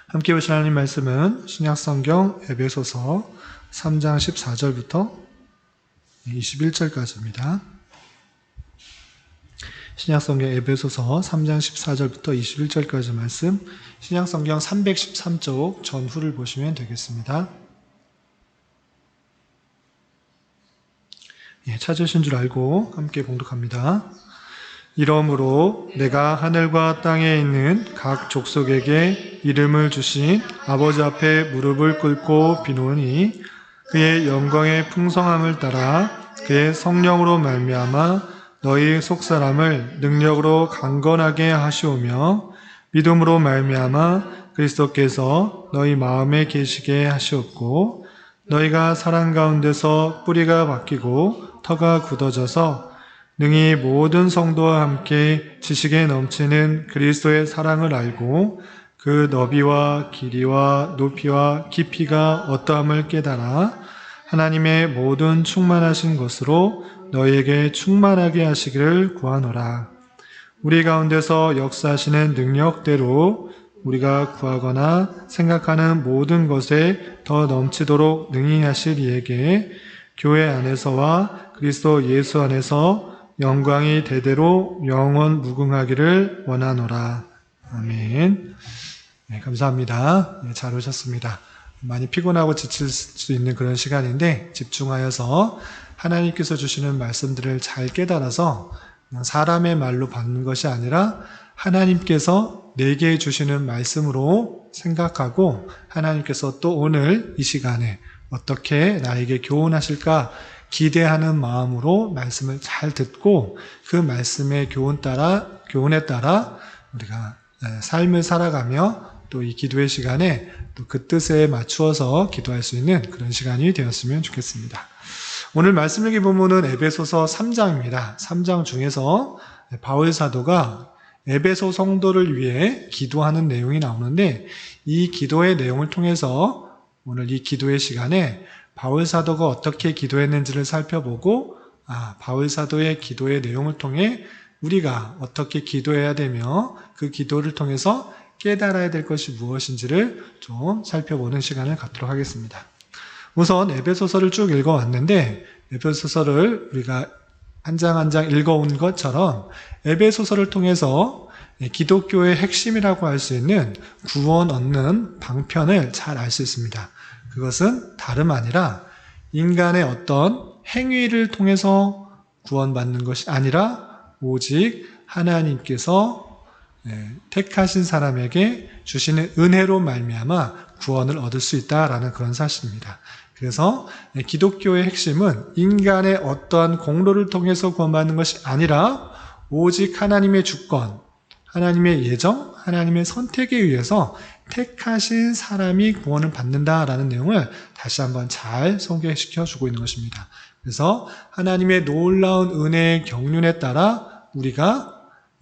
함께 보실 하나님 말씀은 신약성경 에베소서 3장 14절부터 21절까지입니다. 신약성경 에베소서 3장 14절부터 21절까지 말씀, 신약성경 313쪽 전후를 보시면 되겠습니다. 찾으신 줄 알고 함께 봉독합니다. 이러므로 내가 하늘과 땅에 있는 각 족속에게 이름을 주신 아버지 앞에 무릎을 꿇고 비노니 그의 영광의 풍성함을 따라 그의 성령으로 말미암아 너희 속사람을 능력으로 강건하게 하시오며 믿음으로 말미암아 그리스도께서 너희 마음에 계시게 하시옵고 너희가 사랑 가운데서 뿌리가 바뀌고 터가 굳어져서 능히 모든 성도와 함께 지식에 넘치는 그리스도의 사랑을 알고 그 너비와 길이와 높이와 깊이가 어떠함을 깨달아 하나님의 모든 충만하신 것으로 너희에게 충만하게 하시기를 구하노라. 우리 가운데서 역사하시는 능력대로 우리가 구하거나 생각하는 모든 것에 더 넘치도록 능히 하실 이에게 교회 안에서와 그리스도 예수 안에서 영광이 대대로 영원 무궁하기를 원하노라. 아멘. 네, 감사합니다. 네, 잘 오셨습니다. 많이 피곤하고 지칠 수 있는 그런 시간인데 집중하여서 하나님께서 주시는 말씀들을 잘 깨달아서 그냥 사람의 말로 받는 것이 아니라 하나님께서 내게 주시는 말씀으로 생각하고 하나님께서 또 오늘 이 시간에 어떻게 나에게 교훈하실까 기대하는 마음으로 말씀을 잘 듣고 그 말씀의 교훈에 따라 우리가 삶을 살아가며 또 이 기도의 시간에 또 그 뜻에 맞추어서 기도할 수 있는 그런 시간이 되었으면 좋겠습니다. 오늘 말씀 읽기 본문은 에베소서 3장입니다. 3장 중에서 바울 사도가 에베소 성도를 위해 기도하는 내용이 나오는데 이 기도의 내용을 통해서 오늘 이 기도의 시간에 바울 사도가 어떻게 기도했는지를 살펴보고 바울 사도의 기도의 내용을 통해 우리가 어떻게 기도해야 되며 그 기도를 통해서 깨달아야 될 것이 무엇인지를 좀 살펴보는 시간을 갖도록 하겠습니다. 우선 에베소서를 쭉 읽어왔는데 에베소서를 우리가 한 장 한 장 읽어온 것처럼 에베소서를 통해서 기독교의 핵심이라고 할 수 있는 구원 얻는 방편을 잘 알 수 있습니다. 그것은 다름 아니라 인간의 어떤 행위를 통해서 구원받는 것이 아니라 오직 하나님께서 택하신 사람에게 주시는 은혜로 말미암아 구원을 얻을 수 있다라는 그런 사실입니다. 그래서 기독교의 핵심은 인간의 어떠한 공로를 통해서 구원받는 것이 아니라 오직 하나님의 주권, 하나님의 예정, 하나님의 선택에 의해서 택하신 사람이 구원을 받는다라는 내용을 다시 한번 잘 소개시켜 주고 있는 것입니다. 그래서 하나님의 놀라운 은혜의 경륜에 따라 우리가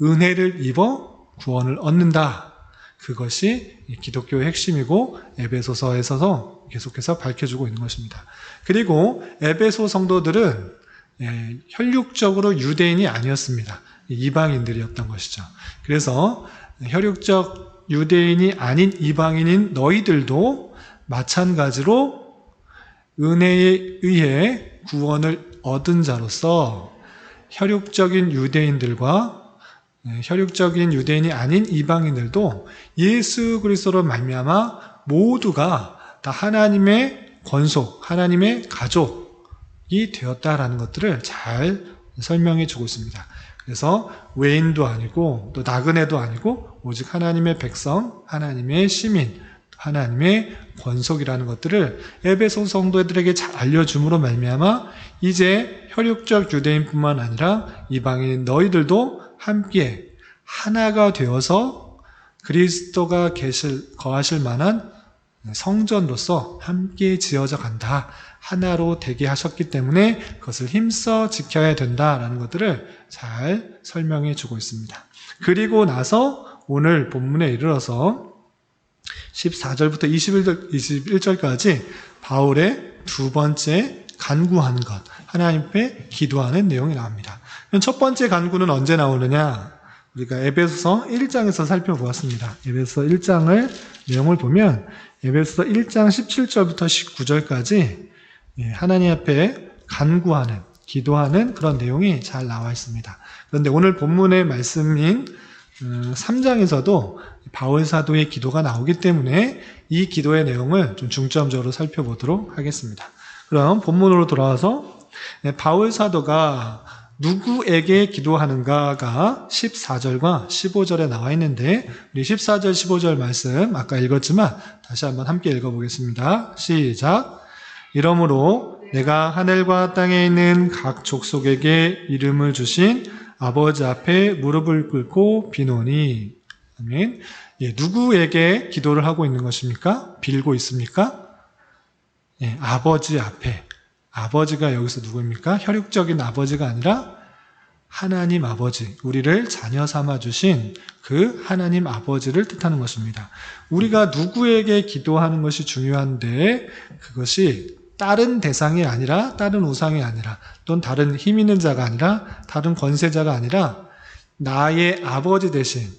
은혜를 입어 구원을 얻는다. 그것이 기독교의 핵심이고 에베소서에서 계속해서 밝혀주고 있는 것입니다. 그리고 에베소 성도들은 혈육적으로 유대인이 아니었습니다. 이방인들이었던 것이죠. 그래서 혈육적 유대인이 아닌 이방인인 너희들도 마찬가지로 은혜에 의해 구원을 얻은 자로서 혈육적인 유대인들과 혈육적인 유대인이 아닌 이방인들도 예수 그리스도로 말미암아 모두가 다 하나님의 권속, 하나님의 가족이 되었다라는 것들을 잘 설명해 주고 있습니다. 그래서 외인도 아니고 또 나그네도 아니고 오직 하나님의 백성, 하나님의 시민, 하나님의 권속이라는 것들을 에베소 성도들에게 잘 알려줌으로 말미암아 이제 혈육적 유대인뿐만 아니라 이방인 너희들도 함께 하나가 되어서 그리스도가 거하실 만한 성전로서 함께 지어져 간다. 하나로 되게 하셨기 때문에 그것을 힘써 지켜야 된다라는 것들을 잘 설명해 주고 있습니다. 그리고 나서 오늘 본문에 이르러서 14절부터 21절까지 바울의 두 번째 간구하는 것, 하나님 앞에 기도하는 내용이 나옵니다. 첫 번째 간구는 언제 나오느냐? 우리가 에베소서 1장에서 살펴보았습니다. 에베소서 1장을 내용을 보면 에베소서 1장 17절부터 19절까지 하나님 앞에 간구하는, 기도하는 그런 내용이 잘 나와 있습니다. 그런데 오늘 본문의 말씀인 3장에서도 바울 사도의 기도가 나오기 때문에 이 기도의 내용을 좀 중점적으로 살펴보도록 하겠습니다. 그럼 본문으로 돌아와서 바울 사도가 누구에게 기도하는가가 14절과 15절에 나와 있는데 우리 14절, 15절 말씀 아까 읽었지만 다시 한번 함께 읽어보겠습니다. 시작! 이러므로 내가 하늘과 땅에 있는 각 족속에게 이름을 주신 아버지 앞에 무릎을 꿇고 비노니. 아멘. 누구에게 기도를 하고 있는 것입니까? 빌고 있습니까? 아버지 앞에. 아버지가 여기서 누구입니까? 혈육적인 아버지가 아니라 하나님 아버지, 우리를 자녀 삼아 주신 그 하나님 아버지를 뜻하는 것입니다. 우리가 누구에게 기도하는 것이 중요한데 그것이 다른 대상이 아니라, 다른 우상이 아니라, 또는 다른 힘 있는 자가 아니라, 다른 권세자가 아니라 나의 아버지 대신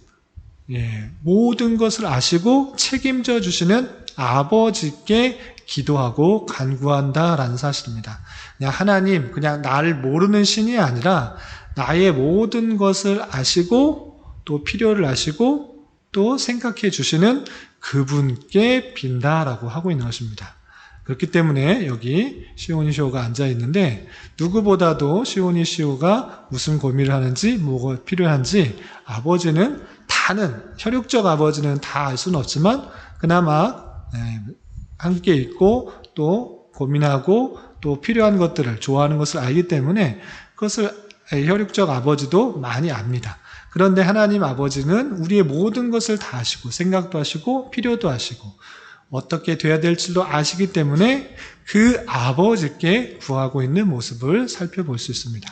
모든 것을 아시고 책임져 주시는 아버지께 기도하고 간구한다라는 사실입니다. 그냥 하나님, 그냥 나를 모르는 신이 아니라 나의 모든 것을 아시고 또 필요를 아시고 또 생각해 주시는 그분께 빈다라고 하고 있는 것입니다. 그렇기 때문에 여기 시온이시오가 앉아 있는데 누구보다도 시온이시오가 무슨 고민을 하는지 뭐가 필요한지 아버지는 다는, 혈육적 아버지는 다 알 수는 없지만 그나마 함께 있고 또 고민하고 또 필요한 것들을, 좋아하는 것을 알기 때문에 그것을 혈육적 아버지도 많이 압니다. 그런데 하나님 아버지는 우리의 모든 것을 다 아시고 생각도 하시고 필요도 하시고 어떻게 돼야 될지도 아시기 때문에 그 아버지께 구하고 있는 모습을 살펴볼 수 있습니다.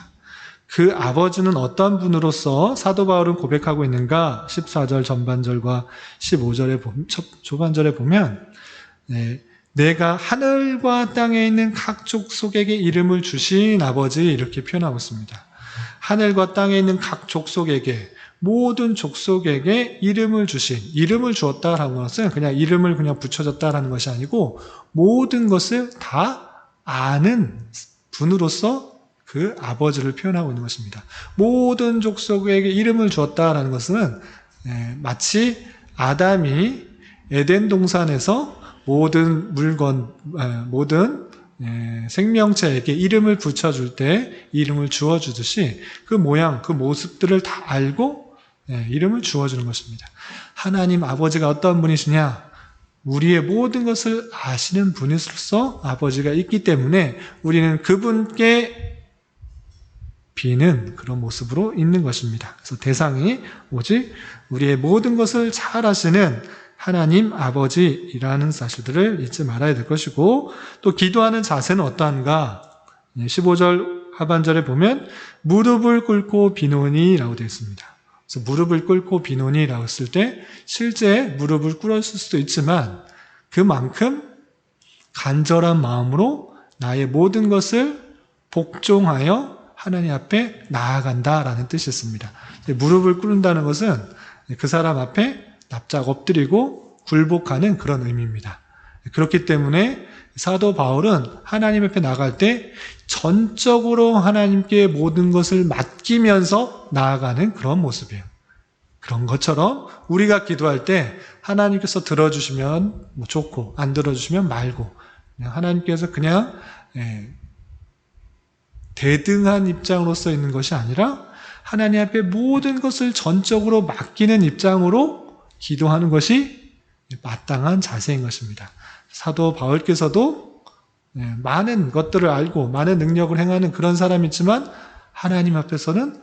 그 아버지는 어떤 분으로서 사도 바울은 고백하고 있는가? 14절 전반절과 15절의 조반절에 보면 내가 하늘과 땅에 있는 각 족속에게 이름을 주신 아버지, 이렇게 표현하고 있습니다. 하늘과 땅에 있는 각 족속에게, 모든 족속에게 이름을 주신, 이름을 주었다라는 것은 그냥 이름을 그냥 붙여줬다라는 것이 아니고 모든 것을 다 아는 분으로서 그 아버지를 표현하고 있는 것입니다. 모든 족속에게 이름을 주었다라는 것은 마치 아담이 에덴 동산에서 모든 물건, 모든 생명체에게 이름을 붙여줄 때 이름을 주어주듯이 그 모양, 그 모습들을 다 알고 이름을 주어주는 것입니다. 하나님 아버지가 어떤 분이시냐? 우리의 모든 것을 아시는 분이로서 아버지가 있기 때문에 우리는 그분께 비는 그런 모습으로 있는 것입니다. 그래서 대상이 오직 우리의 모든 것을 잘 아시는 하나님 아버지라는 사실들을 잊지 말아야 될 것이고, 또 기도하는 자세는 어떠한가? 15절 하반절에 보면 무릎을 꿇고 비노니라고 되어 있습니다. 그래서 무릎을 꿇고 비노니라고 했을 때 실제 무릎을 꿇었을 수도 있지만 그만큼 간절한 마음으로 나의 모든 것을 복종하여 하나님 앞에 나아간다라는 뜻이 있습니다. 무릎을 꿇는다는 것은 그 사람 앞에 납작 엎드리고 굴복하는 그런 의미입니다. 그렇기 때문에 사도 바울은 하나님 앞에 나갈 때 전적으로 하나님께 모든 것을 맡기면서 나아가는 그런 모습이에요. 그런 것처럼 우리가 기도할 때 하나님께서 들어주시면 좋고 안 들어주시면 말고 그냥 하나님께서 그냥 대등한 입장으로서 있는 것이 아니라 하나님 앞에 모든 것을 전적으로 맡기는 입장으로 기도하는 것이 마땅한 자세인 것입니다. 사도 바울께서도 많은 것들을 알고 많은 능력을 행하는 그런 사람이지만 하나님 앞에서는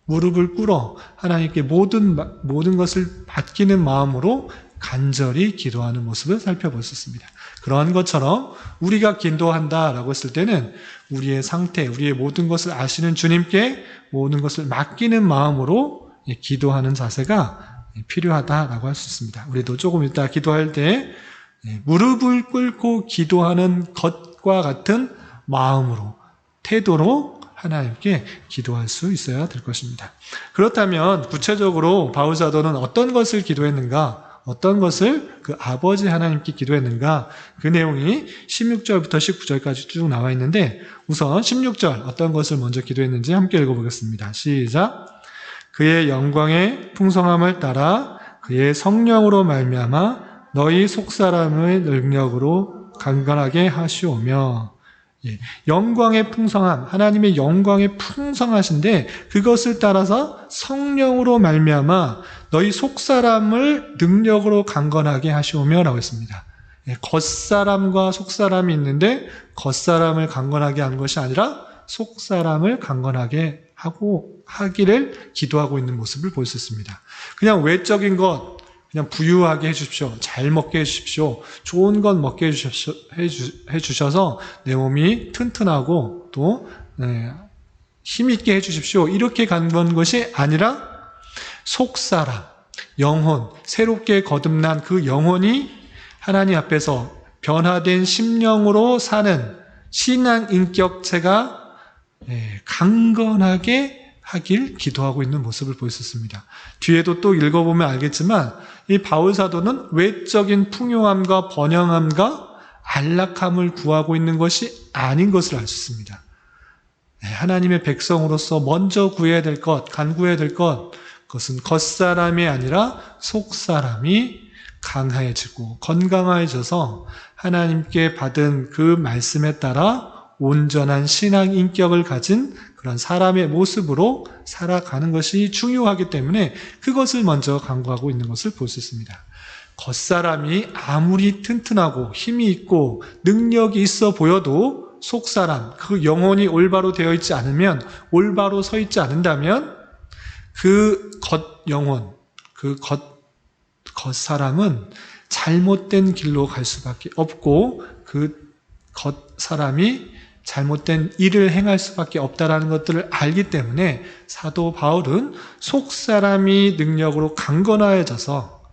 무릎을 꿇어 하나님께 모든 것을 맡기는 마음으로 간절히 기도하는 모습을 살펴볼 수 있습니다. 그러한 것처럼 우리가 기도한다라고 했을 때는 우리의 상태, 우리의 모든 것을 아시는 주님께 모든 것을 맡기는 마음으로 기도하는 자세가 필요하다라고 할 수 있습니다. 우리도 조금 이따 기도할 때 무릎을 꿇고 기도하는 것과 같은 마음으로, 태도로 하나님께 기도할 수 있어야 될 것입니다. 그렇다면 구체적으로 바울 사도는 어떤 것을 기도했는가, 어떤 것을 그 아버지 하나님께 기도했는가? 그 내용이 16절부터 19절까지 쭉 나와 있는데 우선 16절 어떤 것을 먼저 기도했는지 함께 읽어보겠습니다. 시작. 그의 영광의 풍성함을 따라 그의 성령으로 말미암아 너희 속사람의 능력으로 강건하게 하시오며. 영광의 풍성함, 하나님의 영광의 풍성하신데 그것을 따라서 성령으로 말미암아 너희 속사람을 능력으로 강건하게 하시오며 라고 했습니다. 겉사람과 속사람이 있는데 겉사람을 강건하게 한 것이 아니라 속사람을 강건하게 하기를 기도하고 있는 모습을 볼 수 있습니다. 그냥 외적인 것, 그냥 부유하게 해주십시오. 잘 먹게 해주십시오. 좋은 것 먹게 해주셔서 내 몸이 튼튼하고 또 힘있게 해주십시오. 이렇게 간구한 것이 아니라 속사람, 영혼, 새롭게 거듭난 그 영혼이 하나님 앞에서 변화된 심령으로 사는 신앙 인격체가 강건하게 하길 기도하고 있는 모습을 볼 수 있습니다. 뒤에도 또 읽어보면 알겠지만 이 바울 사도는 외적인 풍요함과 번영함과 안락함을 구하고 있는 것이 아닌 것을 알 수 있습니다. 하나님의 백성으로서 먼저 구해야 될 것, 간구해야 될 것, 그것은 겉사람이 아니라 속사람이 강해지고 건강해져서 하나님께 받은 그 말씀에 따라 온전한 신앙 인격을 가진 그런 사람의 모습으로 살아가는 것이 중요하기 때문에 그것을 먼저 강구하고 있는 것을 볼 수 있습니다. 겉사람이 아무리 튼튼하고 힘이 있고 능력이 있어 보여도 속사람, 그 영혼이 올바로 되어 있지 않으면, 올바로 서 있지 않는다면 그 겉영혼, 그 겉사람은 잘못된 길로 갈 수밖에 없고 그 겉사람이 잘못된 일을 행할 수밖에 없다라는 것들을 알기 때문에 사도 바울은 속사람이 능력으로 강건해져서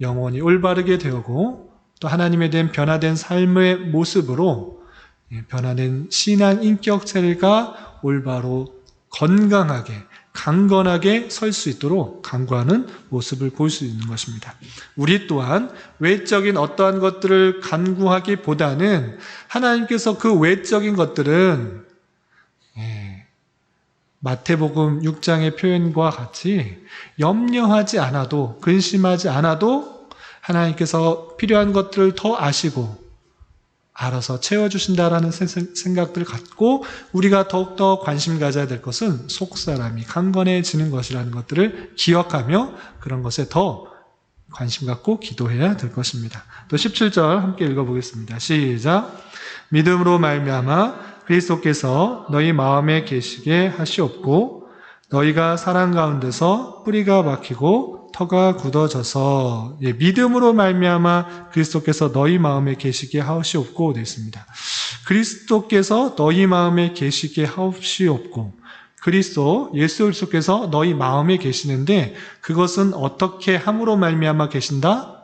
영혼이 올바르게 되고 또 하나님에 대한 변화된 삶의 모습으로 변화된 신앙 인격체가 올바로 건강하게 강건하게 설 수 있도록 간구하는 모습을 볼 수 있는 것입니다. 우리 또한 외적인 어떠한 것들을 간구하기보다는 하나님께서 그 외적인 것들은 마태복음 6장의 표현과 같이 염려하지 않아도, 근심하지 않아도 하나님께서 필요한 것들을 더 아시고 알아서 채워주신다라는 생각들을 갖고 우리가 더욱더 관심 가져야 될 것은 속사람이 강건해지는 것이라는 것들을 기억하며 그런 것에 더 관심 갖고 기도해야 될 것입니다. 또 17절 함께 읽어보겠습니다. 시작. 믿음으로 말미암아 그리스도께서 너희 마음에 계시게 하시옵고 너희가 사랑 가운데서 뿌리가 박히고 터가 굳어져서 믿음으로 말미암아 그리스도께서 너희 마음에 계시게 하시옵고 되어 있습니다. 그리스도께서 너희 마음에 계시게 하시옵고 그리스도 예수 그리스도께서 너희 마음에 계시는데 그것은 어떻게 함으로 말미암아 계신다?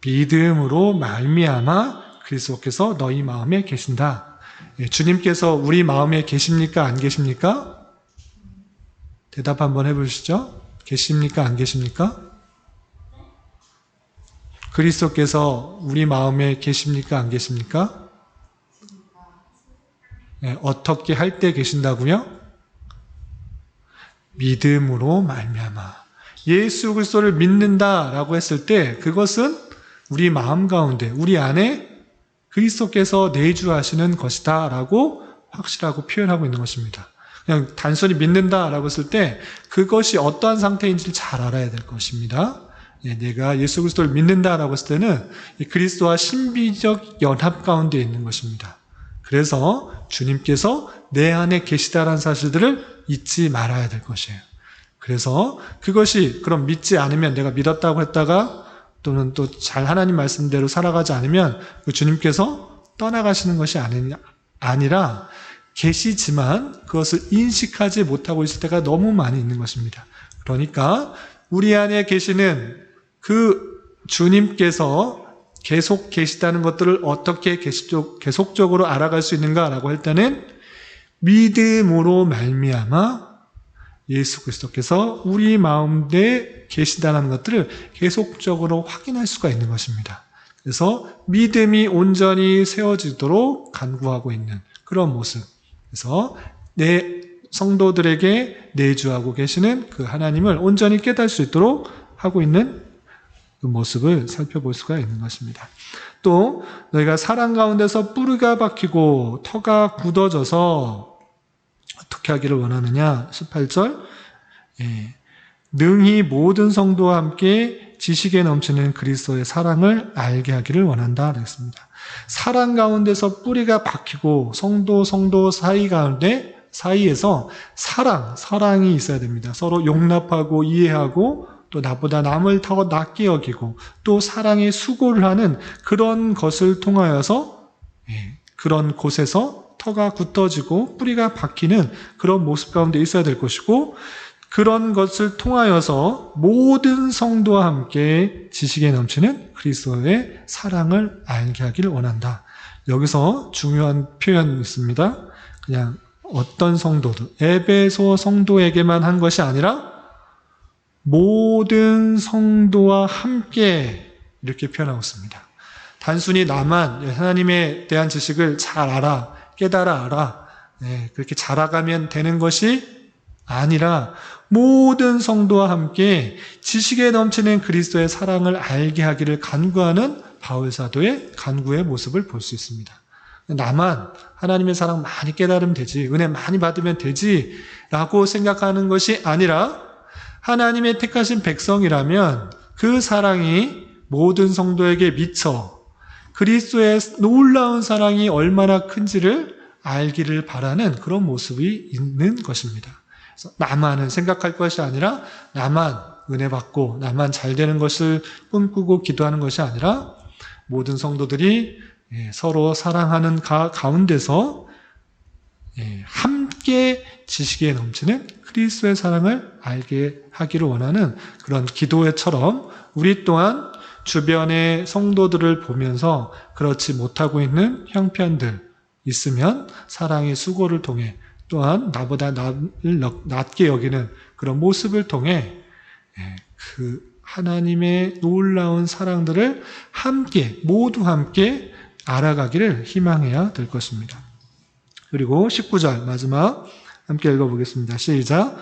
믿음으로 말미암아 그리스도께서 너희 마음에 계신다. 주님께서 우리 마음에 계십니까? 안 계십니까? 대답 한번 해보시죠. 계십니까? 안 계십니까? 그리스도께서 우리 마음에 계십니까? 안 계십니까? 어떻게 할 때 계신다고요? 믿음으로 말미암아. 예수 그리스도를 믿는다라고 했을 때 그것은 우리 마음 가운데, 우리 안에 그리스도께서 내주하시는 것이다 라고 확실하고 표현하고 있는 것입니다. 그냥 단순히 믿는다라고 했을 때 그것이 어떠한 상태인지를 잘 알아야 될 것입니다. 내가 예수 그리스도를 믿는다라고 했을 때는 그리스도와 신비적 연합 가운데 있는 것입니다. 그래서 주님께서 내 안에 계시다라는 사실들을 잊지 말아야 될 것이에요. 그래서 그것이 그럼 믿지 않으면 내가 믿었다고 했다가 또는 또 잘 하나님 말씀대로 살아가지 않으면 그 주님께서 떠나가시는 것이 아니라 계시지만 그것을 인식하지 못하고 있을 때가 너무 많이 있는 것입니다. 그러니까 우리 안에 계시는 그 주님께서 계속 계시다는 것들을 어떻게 계속적으로 알아갈 수 있는가라고 할 때는 믿음으로 말미암아 예수 그리스도께서 우리 마음에 계시다는 것들을 계속적으로 확인할 수가 있는 것입니다. 그래서 믿음이 온전히 세워지도록 간구하고 있는 그런 모습. 그래서 내 성도들에게 내주하고 계시는 그 하나님을 온전히 깨달을 수 있도록 하고 있는 그 모습을 살펴볼 수가 있는 것입니다. 또 너희가 사랑 가운데서 뿌리가 박히고 터가 굳어져서 어떻게 하기를 원하느냐? 18절 능히 모든 성도와 함께 지식에 넘치는 그리스도의 사랑을 알게 하기를 원한다 그랬습니다. 사랑 가운데서 뿌리가 박히고 성도 사이에서 사랑이 있어야 됩니다. 서로 용납하고 이해하고 또 나보다 남을 더 낫게 여기고 또 사랑의 수고를 하는 그런 것을 통하여서 그런 곳에서 터가 굳어지고 뿌리가 박히는 그런 모습 가운데 있어야 될 것이고 그런 것을 통하여서 모든 성도와 함께 지식에 넘치는 그리스도의 사랑을 알게 하기를 원한다. 여기서 중요한 표현이 있습니다. 그냥 어떤 성도들, 에베소 성도에게만 한 것이 아니라 모든 성도와 함께 이렇게 표현하고 있습니다. 단순히 나만 하나님에 대한 지식을 잘 알아, 깨달아 알아, 그렇게 자라가면 되는 것이 아니라 모든 성도와 함께 지식에 넘치는 그리스도의 사랑을 알게 하기를 간구하는 바울 사도의 간구의 모습을 볼 수 있습니다. 나만 하나님의 사랑 많이 깨달으면 되지, 은혜 많이 받으면 되지 라고 생각하는 것이 아니라 하나님의 택하신 백성이라면 그 사랑이 모든 성도에게 미쳐 그리스도의 놀라운 사랑이 얼마나 큰지를 알기를 바라는 그런 모습이 있는 것입니다. 그래서 나만은 생각할 것이 아니라 나만 은혜 받고 나만 잘 되는 것을 꿈꾸고 기도하는 것이 아니라 모든 성도들이 서로 사랑하는 가운데서 함께 지식에 넘치는 그리스도의 사랑을 알게 하기를 원하는 그런 기도회처럼 우리 또한 주변의 성도들을 보면서 그렇지 못하고 있는 형편들 있으면 사랑의 수고를 통해 또한 나보다 남을 낮게 여기는 그런 모습을 통해 그 하나님의 놀라운 사랑들을 모두 함께 알아가기를 희망해야 될 것입니다. 그리고 19절 마지막 함께 읽어보겠습니다. 시작.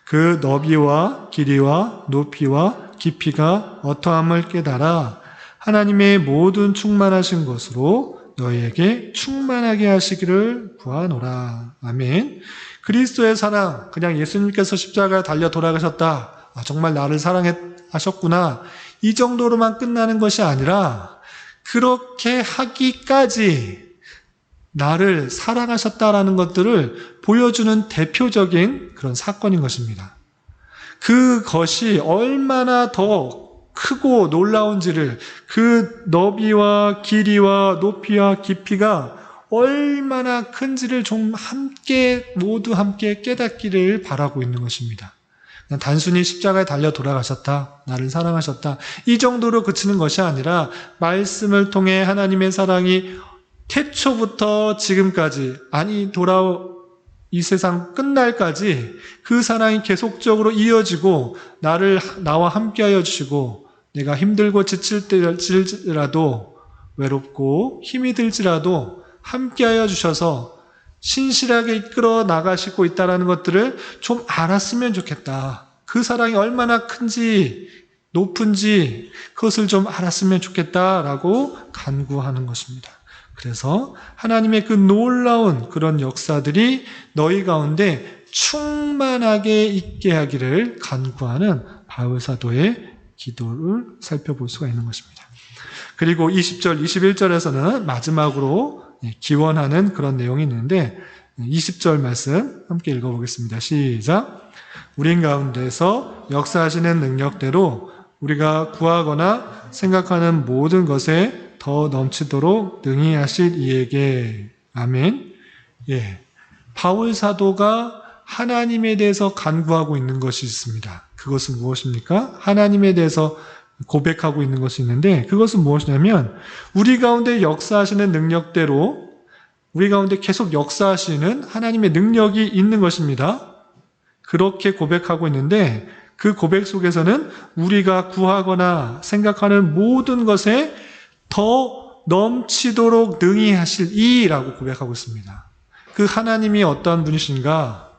그 너비와 길이와 높이와 깊이가 어떠함을 깨달아 하나님의 모든 충만하신 것으로 너희에게 충만하게 하시기를 구하노라. 아멘. 그리스도의 사랑, 그냥 예수님께서 십자가에 달려 돌아가셨다. 정말 나를 사랑하셨구나. 이 정도로만 끝나는 것이 아니라 그렇게 하기까지 나를 사랑하셨다라는 것들을 보여주는 대표적인 그런 사건인 것입니다. 그것이 얼마나 더 크고 놀라운지를 그 너비와 길이와 높이와 깊이가 얼마나 큰지를 좀 모두 함께 깨닫기를 바라고 있는 것입니다. 그냥 단순히 십자가에 달려 돌아가셨다, 나를 사랑하셨다 이 정도로 그치는 것이 아니라 말씀을 통해 하나님의 사랑이 태초부터 지금까지 이 세상 끝날까지 그 사랑이 계속적으로 이어지고 나와 함께하여 주시고 내가 힘들고 지칠지라도 외롭고 힘이 들지라도 함께하여 주셔서 신실하게 이끌어 나가시고 있다는 것들을 좀 알았으면 좋겠다. 그 사랑이 얼마나 큰지 높은지 그것을 좀 알았으면 좋겠다라고 간구하는 것입니다. 그래서 하나님의 그 놀라운 그런 역사들이 너희 가운데 충만하게 있게 하기를 간구하는 바울 사도의 기도를 살펴볼 수가 있는 것입니다. 그리고 20절, 21절에서는 마지막으로 기원하는 그런 내용이 있는데 20절 말씀 함께 읽어보겠습니다. 시작. 우린 가운데서 역사하시는 능력대로 우리가 구하거나 생각하는 모든 것에 더 넘치도록 능히 하실 이에게. 아멘. 바울 사도가 하나님에 대해서 간구하고 있는 것이 있습니다. 그것은 무엇입니까? 하나님에 대해서 고백하고 있는 것이 있는데 그것은 무엇이냐면 우리 가운데 역사하시는 능력대로 우리 가운데 계속 역사하시는 하나님의 능력이 있는 것입니다. 그렇게 고백하고 있는데 그 고백 속에서는 우리가 구하거나 생각하는 모든 것에 더 넘치도록 능히 하실 이라고 고백하고 있습니다. 그 하나님이 어떠한 분이신가?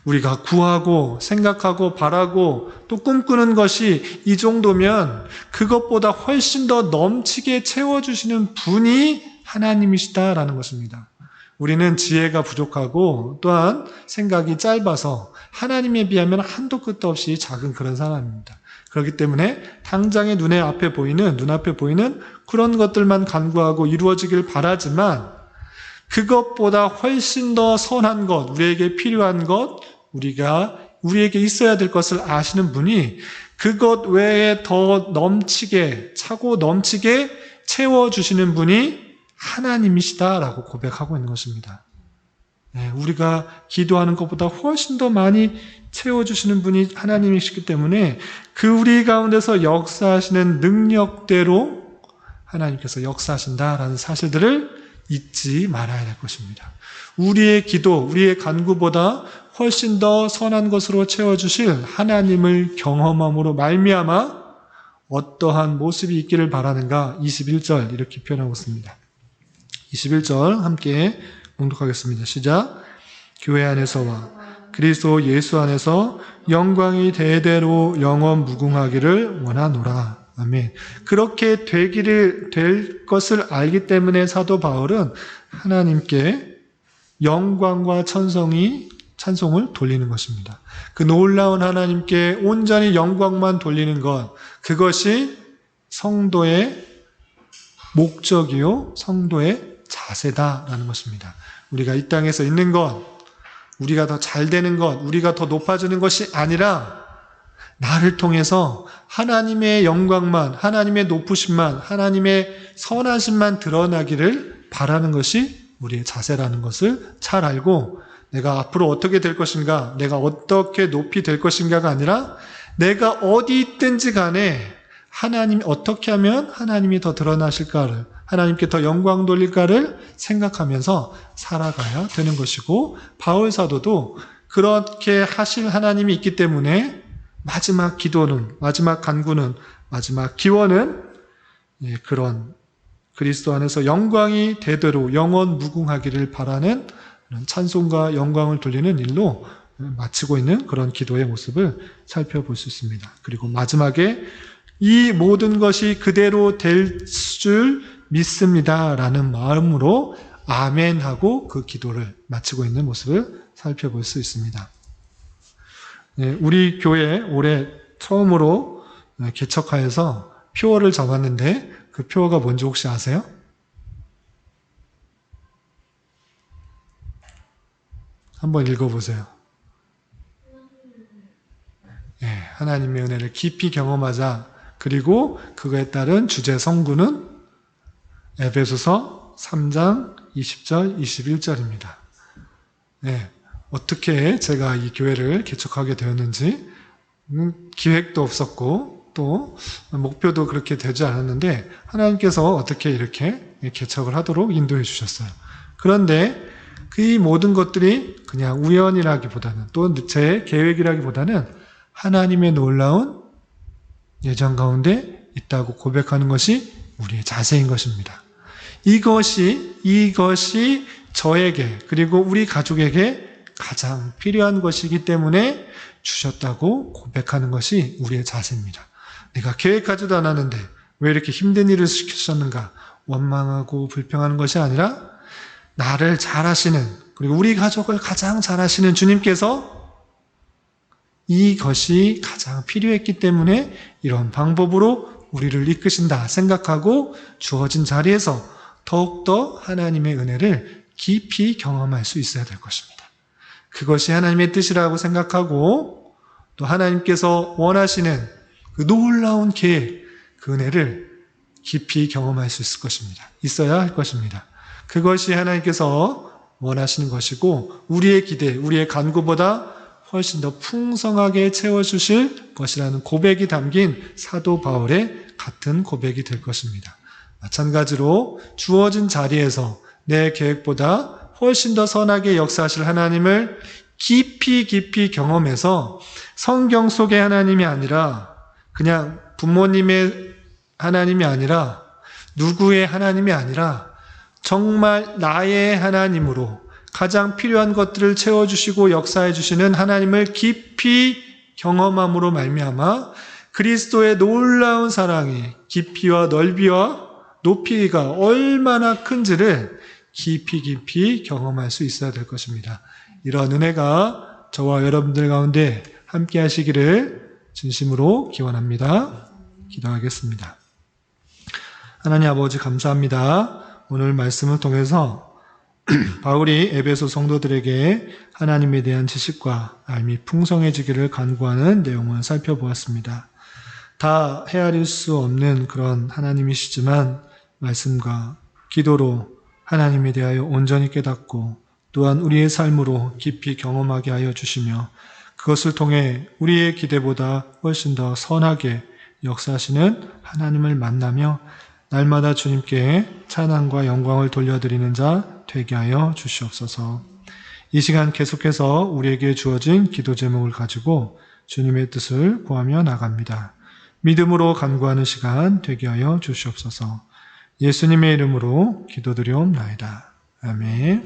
우리가 구하고 생각하고 바라고 또 꿈꾸는 것이 이 정도면 그것보다 훨씬 더 넘치게 채워주시는 분이 하나님이시다라는 것입니다. 우리는 지혜가 부족하고 또한 생각이 짧아서 하나님에 비하면 한도 끝도 없이 작은 그런 사람입니다. 그렇기 때문에 당장의 눈앞에 보이는 그런 것들만 간구하고 이루어지길 바라지만 그것보다 훨씬 더 선한 것, 우리에게 필요한 것, 우리에게 있어야 될 것을 아시는 분이 그것 외에 더 넘치게, 차고 넘치게 채워주시는 분이 하나님이시다라고 고백하고 있는 것입니다. 우리가 기도하는 것보다 훨씬 더 많이 채워주시는 분이 하나님이시기 때문에 그 우리 가운데서 역사하시는 능력대로 하나님께서 역사하신다라는 사실들을 잊지 말아야 될 것입니다. 우리의 기도, 우리의 간구보다 훨씬 더 선한 것으로 채워주실 하나님을 경험함으로 말미암아 어떠한 모습이 있기를 바라는가 21절 이렇게 표현하고 있습니다. 21절 함께 봉독하겠습니다. 시작. 교회 안에서와 그리스도 예수 안에서 영광이 대대로 영원 무궁하기를 원하노라. 아멘. 그렇게 될 것을 알기 때문에 사도 바울은 하나님께 영광과 찬송을 돌리는 것입니다. 그 놀라운 하나님께 온전히 영광만 돌리는 것, 그것이 성도의 목적이요, 성도의 자세다라는 것입니다. 우리가 이 땅에서 있는 것, 우리가 더 잘 되는 것, 우리가 더 높아지는 것이 아니라 나를 통해서 하나님의 영광만, 하나님의 높으심만, 하나님의 선하심만 드러나기를 바라는 것이 우리의 자세라는 것을 잘 알고 내가 앞으로 어떻게 될 것인가, 내가 어떻게 높이 될 것인가가 아니라 내가 어디 있든지 간에 하나님이 어떻게 하면 하나님이 더 드러나실까를, 하나님께 더 영광 돌릴까를 생각하면서 살아가야 되는 것이고, 바울 사도도 그렇게 하실 하나님이 있기 때문에 마지막 기도는, 마지막 간구는, 마지막 기원은 그런 그리스도 안에서 영광이 대대로 영원 무궁하기를 바라는 찬송과 영광을 돌리는 일로 마치고 있는 그런 기도의 모습을 살펴볼 수 있습니다. 그리고 마지막에 이 모든 것이 그대로 될 줄 믿습니다라는 마음으로 아멘하고 그 기도를 마치고 있는 모습을 살펴볼 수 있습니다. 우리 교회 올해 처음으로 개척하여서 표어를 잡았는데 그 표어가 뭔지 혹시 아세요? 한번 읽어보세요. 하나님의 은혜를 깊이 경험하자. 그리고 그거에 따른 주제 성구는 에베소서 3장 20절, 21절입니다. 어떻게 제가 이 교회를 개척하게 되었는지 기획도 없었고 또 목표도 그렇게 되지 않았는데 하나님께서 어떻게 이렇게 개척을 하도록 인도해 주셨어요. 그런데 그 모든 것들이 그냥 우연이라기보다는 또 제 계획이라기보다는 하나님의 놀라운 예정 가운데 있다고 고백하는 것이 우리의 자세인 것입니다. 이것이 저에게 그리고 우리 가족에게 가장 필요한 것이기 때문에 주셨다고 고백하는 것이 우리의 자세입니다. 내가 계획하지도 않았는데 왜 이렇게 힘든 일을 시키셨는가 원망하고 불평하는 것이 아니라 나를 잘 아시는 그리고 우리 가족을 가장 잘 아시는 주님께서 이것이 가장 필요했기 때문에 이런 방법으로 우리를 이끄신다 생각하고 주어진 자리에서 더욱더 하나님의 은혜를 깊이 경험할 수 있어야 될 것입니다. 그것이 하나님의 뜻이라고 생각하고 또 하나님께서 원하시는 그 놀라운 계획, 그 은혜를 깊이 경험할 수 있을 것입니다. 있어야 할 것입니다. 그것이 하나님께서 원하시는 것이고 우리의 기대, 우리의 간구보다 훨씬 더 풍성하게 채워주실 것이라는 고백이 담긴 사도 바울의 같은 고백이 될 것입니다. 마찬가지로 주어진 자리에서 내 계획보다 훨씬 더 선하게 역사하실 하나님을 깊이 경험해서 성경 속의 하나님이 아니라 그냥 부모님의 하나님이 아니라 누구의 하나님이 아니라 정말 나의 하나님으로 가장 필요한 것들을 채워주시고 역사해 주시는 하나님을 깊이 경험함으로 말미암아 그리스도의 놀라운 사랑이 깊이와 넓이와 높이가 얼마나 큰지를 깊이 경험할 수 있어야 될 것입니다. 이러한 은혜가 저와 여러분들 가운데 함께 하시기를 진심으로 기원합니다. 기도하겠습니다. 하나님 아버지 감사합니다. 오늘 말씀을 통해서 바울이 에베소 성도들에게 하나님에 대한 지식과 알미 풍성해지기를 간구하는 내용을 살펴보았습니다. 다 헤아릴 수 없는 그런 하나님이시지만 말씀과 기도로 하나님에 대하여 온전히 깨닫고 또한 우리의 삶으로 깊이 경험하게 하여 주시며 그것을 통해 우리의 기대보다 훨씬 더 선하게 역사하시는 하나님을 만나며 날마다 주님께 찬양과 영광을 돌려드리는 자 되게 하여 주시옵소서. 이 시간 계속해서 우리에게 주어진 기도 제목을 가지고 주님의 뜻을 구하며 나갑니다. 믿음으로 간구하는 시간 되게 하여 주시옵소서. 예수님의 이름으로 기도드리옵나이다. 아멘.